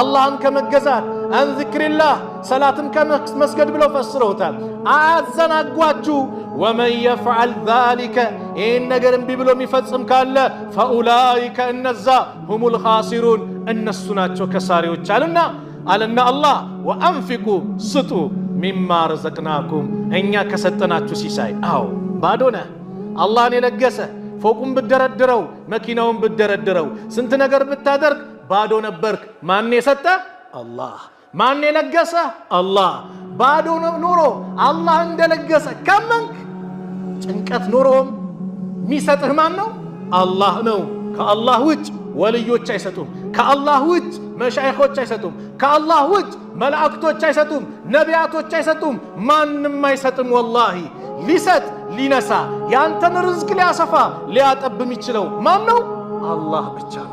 አላህን ከመገዛት አን ዚክሪላህ ሰላትን ከመስገድ ብለው ፈስረውታል። አያዘናጓችሁ። ወመን የፍዐል ዛሊከ ይህን ነገር እምቢ ብሎ የሚፈጽም ካለ ፈኡላኢከ እነዛ ሁሙል ኻሲሩን እነሱ ናቸው ከሳሪዎች አለና አላህ ወአንፊቁ ስጡ ሚማ ረዘቅናኩም እኛ ከሰጠናችሁ ሲሳይ። አዎ ባዶ ነህ። አላህን የለገሰ ፎቁን ብደረድረው መኪናውን ብደረድረው ስንት ነገር ብታደርግ ባዶ ነበርክ። ማን የሰጠ? አላህ። ማን የለገሰ? አላህ። ባዶ ኑሮ አላህ እንደለገሰ ካመንክ ጭንቀት ኑሮም የሚሰጥህ ማን ነው? አላህ ነው። ከአላህ ውጭ ወልዮች አይሰጡም። ከአላህ ውጭ መሻይኾች አይሰጡም። ከአላህ ውጭ መላእክቶች አይሰጡም። ነቢያቶች አይሰጡም። ማንም አይሰጥም። ወላሂ ሊሰጥ ሊነሳ ያንተን ርዝቅ ሊያሰፋ ሊያጠብ የሚችለው ማን ነው? አላህ ብቻ ነው።